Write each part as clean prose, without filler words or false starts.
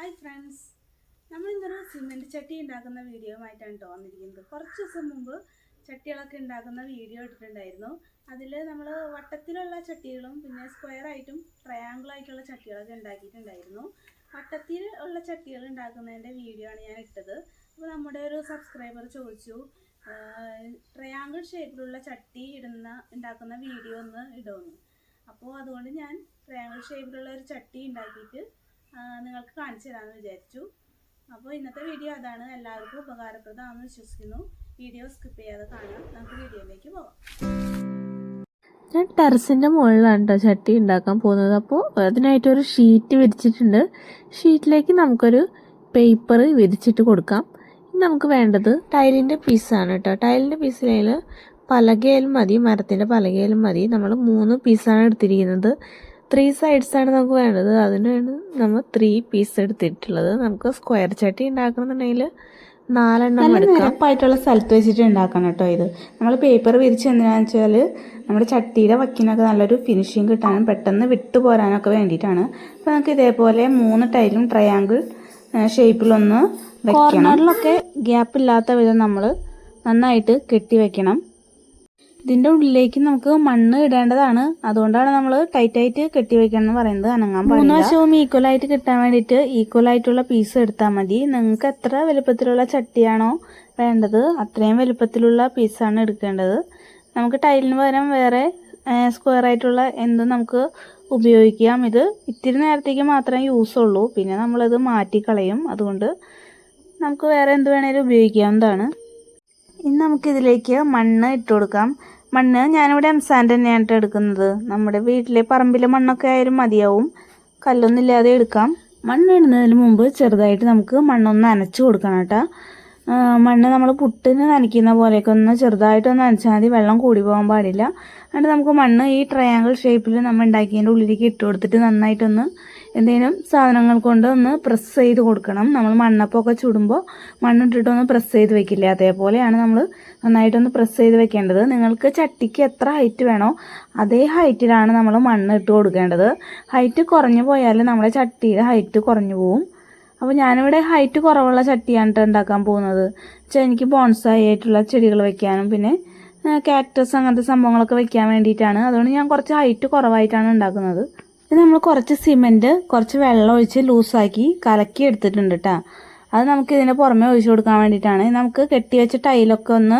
Hi friends, നമ്മളിന്നൊരു cement ചട്ടി ഉണ്ടാക്കുന്ന video ആയിട്ടാണ് വന്നിരിക്കുന്നത്. കുറച്ച് ദിവസം മുമ്പ് ചട്ടികളൊക്കെ ഉണ്ടാക്കുന്ന വീഡിയോ ഇട്ടിട്ടുണ്ടായിരുന്നു. അതിൽ നമ്മൾ വട്ടത്തിലുള്ള ചട്ടികളും പിന്നെ സ്ക്വയർ ആയിട്ടും ട്രയാങ്കിൾ ആയിട്ടുള്ള ചട്ടികളൊക്കെ ഉണ്ടാക്കിയിട്ടുണ്ടായിരുന്നു. വട്ടത്തിൽ ഉള്ള ചട്ടികൾ ഉണ്ടാക്കുന്നതിൻ്റെ വീഡിയോ ആണ് ഞാൻ ഇട്ടത്. അപ്പോൾ നമ്മുടെ ഒരു സബ്സ്ക്രൈബർ ചോദിച്ചു ട്രയാങ്കിൾ ഷേപ്പിലുള്ള ചട്ടി ഉണ്ടാക്കുന്ന വീഡിയോ ഒന്ന് ഇടുമെന്ന്. അപ്പോൾ അതുകൊണ്ട് ഞാൻ ട്രയാങ്കിൾ ഷേപ്പിലുള്ള ഒരു ചട്ടി ഉണ്ടാക്കിയിട്ട് നിങ്ങൾക്ക് കാണിച്ചു തരാമെന്ന് വിചാരിച്ചു. അപ്പോൾ ഇന്നത്തെ വീഡിയോ അതാണ്. എല്ലാവർക്കും ഉപകാരപ്രദമാണെന്ന് വിശ്വസിക്കുന്നു. വീഡിയോ സ്കിപ്പ് ചെയ്യാതെ കാണാം. നമുക്ക് വീഡിയോയിലേക്ക് പോകാം. ഞാൻ ടെറസിൻ്റെ മുകളിലാണ് കേട്ടോ ചട്ടി ഉണ്ടാക്കാൻ പോകുന്നത്. അപ്പോൾ അതിനായിട്ടൊരു ഷീറ്റ് വിരിച്ചിട്ടുണ്ട്. ഷീറ്റിലേക്ക് നമുക്കൊരു പേപ്പർ വിരിച്ചിട്ട് കൊടുക്കാം. നമുക്ക് വേണ്ടത് ടൈലിൻ്റെ പീസാണ് കേട്ടോ. ടൈലിൻ്റെ പീസിൽ പലകയാലും മതി, മരത്തിൻ്റെ പലകയാലും മതി. നമ്മൾ 3 പീസാണ് എടുത്തിരിക്കുന്നത്. 3 സൈഡ്സാണ് നമുക്ക് വേണ്ടത്. അതിനാണ് നമ്മൾ 3 പീസ് എടുത്തിട്ടുള്ളത്. നമുക്ക് സ്ക്വയർ ചട്ടി ഉണ്ടാക്കണമെന്നുണ്ടെങ്കിൽ 4 എണ്ണം എടുക്കാം. നിരപ്പായിട്ടുള്ള സ്ഥലത്ത് വെച്ചിട്ട് ഉണ്ടാക്കണം കേട്ടോ. ഇത് നമ്മൾ പേപ്പർ വിരിച്ച് എന്തിനാണെന്ന് വെച്ചാൽ നമ്മുടെ ചട്ടിയുടെ വക്കിനൊക്കെ നല്ലൊരു ഫിനിഷിങ് കിട്ടാനും പെട്ടെന്ന് വിട്ടു പോരാനൊക്കെ വേണ്ടിയിട്ടാണ്. അപ്പോൾ നമുക്ക് ഇതേപോലെ 3 ടൈലും ട്രയാങ്കിൾ ഷേപ്പിലൊന്ന് വെക്കണം. കോർണറിലൊക്കെ ഗ്യാപ്പ് ഇല്ലാത്ത വിധം നമ്മൾ നന്നായിട്ട് കെട്ടി വെക്കണം. ഇതിൻ്റെ ഉള്ളിലേക്ക് നമുക്ക് മണ്ണ് ഇടേണ്ടതാണ്. അതുകൊണ്ടാണ് നമ്മൾ ടൈറ്റായിട്ട് കെട്ടി വെക്കണം എന്ന് പറയുന്നത്. അനങ്ങാൻ പാടില്ല. 3 വശവും ഈക്വലായിട്ട് കിട്ടാൻ വേണ്ടിയിട്ട് ഈക്വലായിട്ടുള്ള പീസ് എടുത്താൽ മതി. നിങ്ങൾക്ക് എത്ര വലുപ്പത്തിലുള്ള ചട്ടിയാണോ വേണ്ടത് അത്രയും വലുപ്പത്തിലുള്ള പീസാണ് എടുക്കേണ്ടത്. നമുക്ക് ടൈലിന് പകരം വേറെ സ്ക്വയർ ആയിട്ടുള്ള എന്തും നമുക്ക് ഉപയോഗിക്കാം. ഇത് ഇത്തിരി നേരത്തേക്ക് മാത്രമേ യൂസ് ഉള്ളൂ, പിന്നെ നമ്മളത് മാറ്റിക്കളയും. അതുകൊണ്ട് നമുക്ക് വേറെ എന്ത് വേണേലും ഉപയോഗിക്കാവുന്നതാണ്. ഇനി നമുക്കിതിലേക്ക് മണ്ണ് ഇട്ട് കൊടുക്കാം. മണ്ണ് ഞാനിവിടെ എംസാൻഡ് തന്നെയാണ് എടുക്കുന്നത്. നമ്മുടെ വീട്ടിലെ പറമ്പിലെ മണ്ണൊക്കെ ആയാലും മതിയാവും, കല്ലൊന്നും ഇല്ലാതെ എടുക്കാം. മണ്ണ് ഇടുന്നതിന് മുമ്പ് ചെറുതായിട്ട് നമുക്ക് മണ്ണൊന്ന് നനച്ച് കൊടുക്കണം കേട്ടോ. മണ്ണ് നമ്മൾ പുട്ടിന് നനയ്ക്കുന്ന പോലെയൊക്കെ ഒന്ന് ചെറുതായിട്ടൊന്ന് നനച്ചാൽ മതി. വെള്ളം കൂടി പോകാൻ പാടില്ല. എന്നിട്ട് നമുക്ക് മണ്ണ് ഈ ട്രയാങ്കിൾ ഷേപ്പിൽ നമ്മൾ ഉണ്ടാക്കിയതിൻ്റെ ഉള്ളിലേക്ക് ഇട്ട് കൊടുത്തിട്ട് നന്നായിട്ടൊന്ന് എന്തെങ്കിലും സാധനങ്ങൾ കൊണ്ട് ഒന്ന് പ്രസ് ചെയ്ത് കൊടുക്കണം. നമ്മൾ മണ്ണപ്പൊക്കെ ചുടുമ്പോൾ മണ്ണിട്ടിട്ടൊന്ന് പ്രസ് ചെയ്ത് വെക്കില്ലേ, അതേപോലെയാണ് നമ്മൾ നന്നായിട്ടൊന്ന് പ്രസ് ചെയ്ത് വെക്കേണ്ടത്. നിങ്ങൾക്ക് ചട്ടിക്ക് എത്ര ഹൈറ്റ് വേണോ അതേ ഹൈറ്റിലാണ് നമ്മൾ മണ്ണ് ഇട്ട് കൊടുക്കേണ്ടത്. ഹൈറ്റ് കുറഞ്ഞു പോയാൽ നമ്മുടെ ചട്ടിയുടെ ഹൈറ്റ് കുറഞ്ഞു പോവും. അപ്പോൾ ഞാനിവിടെ ഹൈറ്റ് കുറവുള്ള ചട്ടിയാണ് ഉണ്ടാക്കാൻ പോകുന്നത്. എനിക്ക് ബോൺസായി ആയിട്ടുള്ള ചെടികൾ വെക്കാനും പിന്നെ കാക്ടസ് അങ്ങനത്തെ സംഭവങ്ങളൊക്കെ വെക്കാൻ വേണ്ടിയിട്ടാണ്. അതുകൊണ്ട് ഞാൻ കുറച്ച് ഹൈറ്റ് കുറവായിട്ടാണ് ഉണ്ടാക്കുന്നത്. ഇത് നമ്മൾ കുറച്ച് സിമെൻറ്റ് കുറച്ച് വെള്ളം ഒഴിച്ച് ലൂസാക്കി കലക്കി എടുത്തിട്ടുണ്ട് കേട്ടോ. അത് നമുക്ക് ഇതിൻ്റെ പുറമെ ഒഴിച്ചു കൊടുക്കാൻ വേണ്ടിയിട്ടാണ്. നമുക്ക് കെട്ടി വെച്ച ടൈലൊക്കെ ഒന്ന്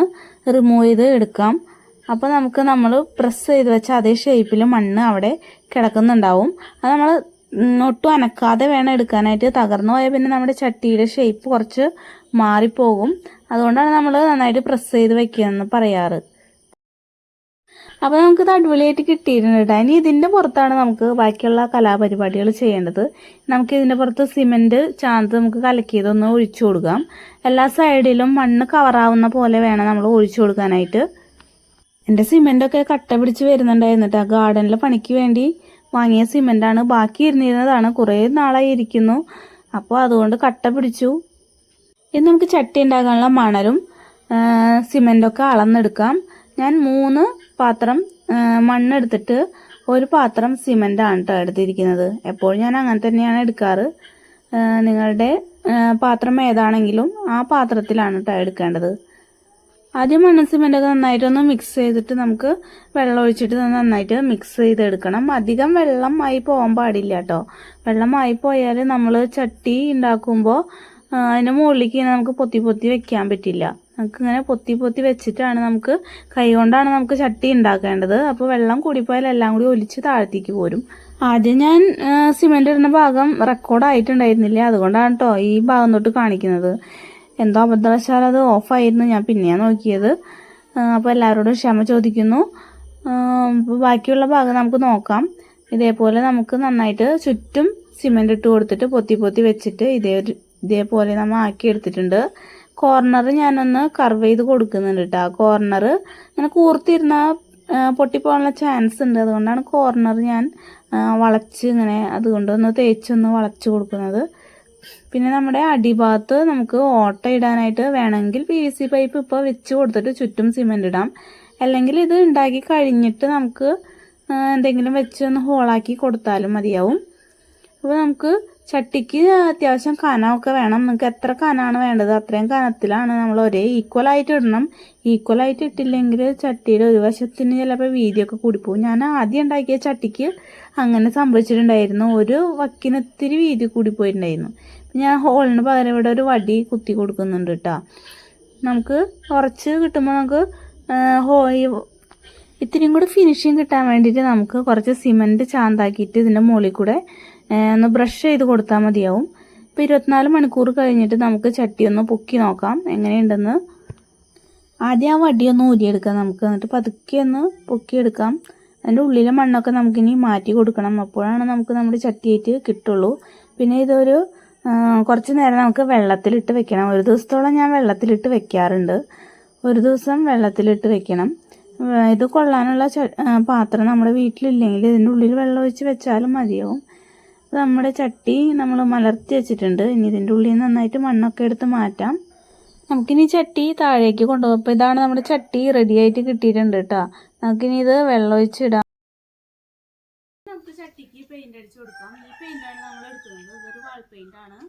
റിമൂവ് ചെയ്ത് എടുക്കാം. അപ്പോൾ നമ്മൾ പ്രസ് ചെയ്ത് വെച്ച അതേ ഷേപ്പിൽ മണ്ണ് അവിടെ കിടക്കുന്നുണ്ടാവും. അത് നമ്മൾ ഒട്ടും അനക്കാതെ വേണം എടുക്കാനായിട്ട്. തകർന്നു പോയാൽ പിന്നെ നമ്മുടെ ചട്ടിയുടെ ഷേപ്പ് കുറച്ച് മാറിപ്പോകും. അതുകൊണ്ടാണ് നമ്മൾ നന്നായിട്ട് പ്രസ് ചെയ്ത് വെക്കുകയെന്ന് പറയാറ്. അപ്പോൾ നമുക്കിത് അടിപൊളിയായിട്ട് കിട്ടിയിട്ടുണ്ട് കേട്ടോ. ഇനി ഇതിൻ്റെ പുറത്താണ് നമുക്ക് ബാക്കിയുള്ള കലാപരിപാടികൾ ചെയ്യേണ്ടത്. നമുക്ക് ഇതിൻ്റെ പുറത്ത് സിമെൻറ്റ് ചാന്ത് നമുക്ക് കലക്കിയതൊന്ന് ഒഴിച്ചു കൊടുക്കാം. എല്ലാ സൈഡിലും മണ്ണ് കവറാവുന്ന പോലെ വേണം നമ്മൾ ഒഴിച്ചു കൊടുക്കാനായിട്ട്. എൻ്റെ സിമെൻറ്റൊക്കെ കട്ട പിടിച്ച് വരുന്നുണ്ടായിരുന്നു കേട്ടോ. ഗാർഡനിലെ പണിക്ക് വേണ്ടി വാങ്ങിയ സിമെൻറ്റാണ്. ബാക്കി ഇരുന്നിരുന്നതാണ്, കുറേ നാളായി ഇരിക്കുന്നു. അപ്പോൾ അതുകൊണ്ട് കട്ട പിടിച്ചു. ഇനി നമുക്ക് ചട്ടി ഉണ്ടാക്കാനുള്ള മണലും സിമെൻറ്റൊക്കെ അളന്നെടുക്കാം. ഞാൻ 3 പാത്രം മണ്ണെടുത്തിട്ട് 1 പാത്രം സിമെൻറ്റാണ് കേട്ടോ എടുത്തിരിക്കുന്നത്. എപ്പോഴും ഞാൻ അങ്ങനെ തന്നെയാണ് എടുക്കാറ്. നിങ്ങളുടെ പാത്രം ഏതാണെങ്കിലും ആ പാത്രത്തിലാണ് കേട്ടോ എടുക്കേണ്ടത്. ആദ്യം മണ്ണും സിമെൻറ്റൊക്കെ നന്നായിട്ടൊന്ന് മിക്സ് ചെയ്തിട്ട് നമുക്ക് വെള്ളം ഒഴിച്ചിട്ട് നന്നായിട്ട് മിക്സ് ചെയ്തെടുക്കണം. അധികം വെള്ളമായി പോകാൻ പാടില്ല കേട്ടോ. വെള്ളമായി പോയാൽ നമ്മൾ ചട്ടി ഉണ്ടാക്കുമ്പോൾ അതിൻ്റെ മുകളിലേക്ക് നമുക്ക് പൊത്തി വെക്കാൻ പറ്റില്ല. നമുക്കിങ്ങനെ പൊത്തി വെച്ചിട്ടാണ് നമുക്ക് കൈ കൊണ്ടാണ് നമുക്ക് ചട്ടി ഉണ്ടാക്കേണ്ടത്. അപ്പോൾ വെള്ളം കൂടിപ്പോയാൽ എല്ലാം കൂടി ഒലിച്ച് താഴത്തേക്ക് പോരും. ആദ്യം ഞാൻ സിമെൻറ്റ് ഇടുന്ന ഭാഗം റെക്കോർഡായിട്ടുണ്ടായിരുന്നില്ല, അതുകൊണ്ടാണ് കേട്ടോ ഈ ഭാഗം തൊട്ട് കാണിക്കുന്നത്. എന്തോ അബദ്ധവശാൽ അത് ഓഫായിരുന്നു. ഞാൻ പിന്നെയാണ് നോക്കിയത്. അപ്പോൾ എല്ലാവരോടും ക്ഷമ ചോദിക്കുന്നു. ബാക്കിയുള്ള ഭാഗം നമുക്ക് നോക്കാം. ഇതേപോലെ നമുക്ക് നന്നായിട്ട് ചുറ്റും സിമെൻറ്റ് ഇട്ട് കൊടുത്തിട്ട് പൊത്തി വെച്ചിട്ട് ഇതേപോലെ നമ്മൾ ആക്കി എടുത്തിട്ടുണ്ട്. കോർണർ ഞാനൊന്ന് കർവ് ചെയ്ത് കൊടുക്കുന്നുണ്ട് കേട്ടോ. കോർണർ ഇങ്ങനെ കൂർത്തിരുന്ന പൊട്ടിപ്പോകാനുള്ള ചാൻസ് ഉണ്ട്. അതുകൊണ്ടാണ് കോർണർ ഞാൻ വളച്ച് ഇങ്ങനെ അതുകൊണ്ടൊന്ന് തേച്ചൊന്ന് വളച്ച് കൊടുക്കുന്നത്. പിന്നെ നമ്മുടെ അടിഭാഗത്ത് നമുക്ക് ഓട്ട ഇടാനായിട്ട് വേണമെങ്കിൽ PVC പൈപ്പ് ഇപ്പോൾ വെച്ച് കൊടുത്തിട്ട് ചുറ്റും സിമെൻറ്റ് ഇടാം. അല്ലെങ്കിൽ ഇത് ഉണ്ടാക്കി കഴിഞ്ഞിട്ട് നമുക്ക് എന്തെങ്കിലും വെച്ച് ഒന്ന് ഹോളാക്കി കൊടുത്താലും മതിയാവും. അപ്പോൾ നമുക്ക് ചട്ടിക്ക് അത്യാവശ്യം കനമൊക്കെ വേണം. നിങ്ങൾക്ക് എത്ര കനമാണ് വേണ്ടത് അത്രയും കനത്തിലാണ് നമ്മൾ ഒരേ ഈക്വലായിട്ട് ഇടണം. ഈക്വലായിട്ട് ഇട്ടില്ലെങ്കിൽ ചട്ടിയുടെ ഒരു വശത്തിന് ചിലപ്പോൾ വീതിയൊക്കെ കൂടിപ്പോവും. ഞാൻ ആദ്യം ഉണ്ടാക്കിയ ചട്ടിക്ക് അങ്ങനെ സംഭവിച്ചിട്ടുണ്ടായിരുന്നു. ഒരു വക്കിന് ഇത്തിരി വീതി കൂടിപ്പോയിട്ടുണ്ടായിരുന്നു. ഞാൻ ഹോളിന് പകരം ഇവിടെ ഒരു വടി കുത്തി കൊടുക്കുന്നുണ്ട് കേട്ടോ. നമുക്ക് കുറച്ച് കിട്ടുമ്പോൾ നമുക്ക് ഇത്തിരിയും കൂടെ ഫിനിഷിങ് കിട്ടാൻ വേണ്ടിയിട്ട് നമുക്ക് കുറച്ച് സിമൻറ്റ് ചാന്താക്കിയിട്ട് ഇതിൻ്റെ മുകളിൽ കൂടെ ഒന്ന് ബ്രഷ് ചെയ്ത് കൊടുത്താൽ മതിയാവും. ഇപ്പോൾ 24 മണിക്കൂർ കഴിഞ്ഞിട്ട് നമുക്ക് ചട്ടി ഒന്ന് പൊക്കി നോക്കാം എങ്ങനെയുണ്ടെന്ന്. ആദ്യം ആ വടിയൊന്ന് ഊരിയെടുക്കാം നമുക്ക്, എന്നിട്ട് പതുക്കെ ഒന്ന് പൊക്കിയെടുക്കാം. അതിൻ്റെ ഉള്ളിലെ മണ്ണൊക്കെ നമുക്കിനി മാറ്റി കൊടുക്കണം. അപ്പോഴാണ് നമുക്ക് നമ്മുടെ ചട്ടിയായിട്ട് കിട്ടുള്ളൂ. പിന്നെ ഇതൊരു കുറച്ച് നേരം നമുക്ക് വെള്ളത്തിലിട്ട് വെക്കണം. ഒരു ദിവസത്തോളം ഞാൻ വെള്ളത്തിലിട്ട് വെക്കാറുണ്ട്. ഒരു ദിവസം വെള്ളത്തിലിട്ട് വെക്കണം. ഇത് കൊള്ളാനുള്ള പാത്രം നമ്മുടെ വീട്ടിലില്ലെങ്കിൽ ഇതിൻ്റെ ഉള്ളിൽ വെള്ളം ഒഴിച്ച് വെച്ചാലും മതിയാവും. നമ്മുടെ ചട്ടി നമ്മൾ മലർത്തി വെച്ചിട്ടുണ്ട്. ഇനി ഇതിൻ്റെ ഉള്ളിൽ നന്നായിട്ട് മണ്ണൊക്കെ എടുത്ത് മാറ്റാം. നമുക്കിനി ചട്ടി താഴേക്ക് കൊണ്ടുപോകും. അപ്പോൾ ഇതാണ് നമ്മുടെ ചട്ടി റെഡി ആയിട്ട് കിട്ടിയിട്ടുണ്ട് കേട്ടോ. നമുക്കിനി ഇത് വെള്ളം ഒഴിച്ചിടാം. നമുക്ക് ചട്ടിക്ക് പെയിന്റ് അടിച്ചു കൊടുക്കാം. ഈ പെയിന്റാണ് നമ്മൾ എടുക്കുന്നത്. ഇതൊരു വാൾ പെയിന്റ് ആണ്.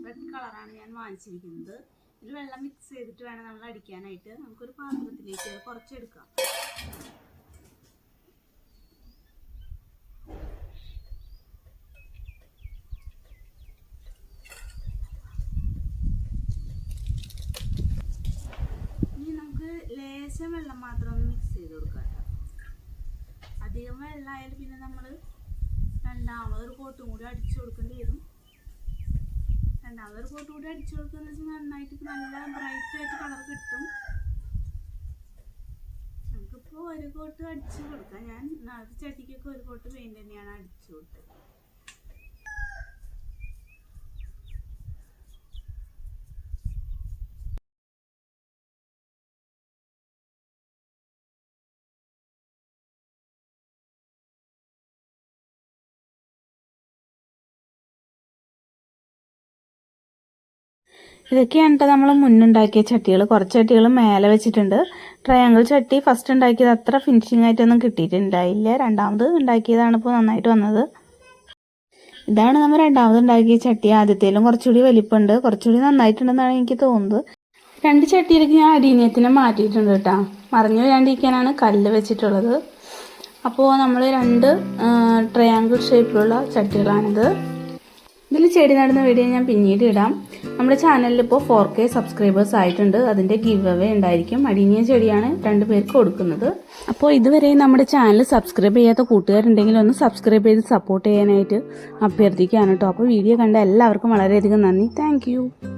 റെഡ് കളറാണ് ഞാൻ വാങ്ങിച്ചിരിക്കുന്നത്. ഇതിൽ വെള്ളം മിക്സ് ചെയ്തിട്ട് വേണം നമ്മൾ അടിക്കാനായിട്ട്. നമുക്കൊരു പാത്രത്തിലേക്ക് കുറച്ചെടുക്കാം. ഇനി നമുക്ക് ലേശം വെള്ളം മാത്രം ഒന്ന് മിക്സ് ചെയ്ത് കൊടുക്കാം. അധികം വെള്ളമായാലും പിന്നെ നമ്മൾ രണ്ടാമതൊരു കോട്ടും കൂടി അടിച്ചു കൊടുക്കേണ്ടി വരും. രണ്ടാമതൊരു കോട്ട് കൂടി അടിച്ചു കൊടുക്കുക വെച്ചാൽ നന്നായിട്ട് നല്ല ബ്രൈറ്റ് ആയിട്ട് കളർ കിട്ടും. നമുക്കിപ്പോൾ ഒരു കോട്ട് അടിച്ചു കൊടുക്കാം. ഞാൻ ചട്ടിക്കൊക്കെ ഒരു കോട്ട് പെയിന്റ് തന്നെയാണ് അടിച്ചു കൊടുത്തത്. ഇതൊക്കെയാണ് കേട്ടോ നമ്മൾ മുന്നുണ്ടാക്കിയ ചട്ടികൾ. കുറച്ച് ചട്ടികൾ മേലെ വെച്ചിട്ടുണ്ട്. ട്രയാങ്കിൾ ചട്ടി ഫസ്റ്റ് ഉണ്ടാക്കിയത് അത്ര ഫിനിഷിംഗ് ആയിട്ടൊന്നും കിട്ടിയിട്ടുണ്ടായില്ല. രണ്ടാമത് ഉണ്ടാക്കിയതാണ് ഇപ്പോൾ നന്നായിട്ട് വന്നത്. ഇതാണ് നമ്മൾ രണ്ടാമത് ഉണ്ടാക്കിയ ചട്ടി. ആദ്യത്തേലും കുറച്ചുകൂടി വലിപ്പമുണ്ട്, കുറച്ചുകൂടി നന്നായിട്ടുണ്ടെന്നാണ് എനിക്ക് തോന്നുന്നത്. 2 ചട്ടിയിലേക്ക് ഞാൻ അടീനിയത്തിനെ മാറ്റിയിട്ടുണ്ട് കേട്ടോ. മറിഞ്ഞു വീഴാണ്ടിരിക്കാനാണ് കല്ല് വെച്ചിട്ടുള്ളത്. അപ്പോൾ നമ്മൾ 2 ട്രയാങ്കിൾ ഷേപ്പിലുള്ള ചട്ടികളാണിത്. ഇതിൽ ചെടി നടുന്ന വീഡിയോ ഞാൻ പിന്നീട് ഇടാം. നമ്മുടെ ചാനലിൽ ഇപ്പോൾ 4K സബ്സ്ക്രൈബേഴ്സ് ആയിട്ടുണ്ട്. അതിൻ്റെ ഗിവ് അവേ ഉണ്ടായിരിക്കും. അടീനിയ ചെടിയാണ് 2 പേർക്ക് കൊടുക്കുന്നത്. അപ്പോൾ ഇതുവരെ നമ്മുടെ ചാനൽ സബ്സ്ക്രൈബ് ചെയ്യാത്ത കൂട്ടുകാരുണ്ടെങ്കിൽ ഒന്ന് സബ്സ്ക്രൈബ് ചെയ്ത് സപ്പോർട്ട് ചെയ്യാനായിട്ട് അഭ്യർത്ഥിക്കുകയാണ് കേട്ടോ. അപ്പോൾ വീഡിയോ കണ്ട എല്ലാവർക്കും വളരെയധികം നന്ദി. താങ്ക്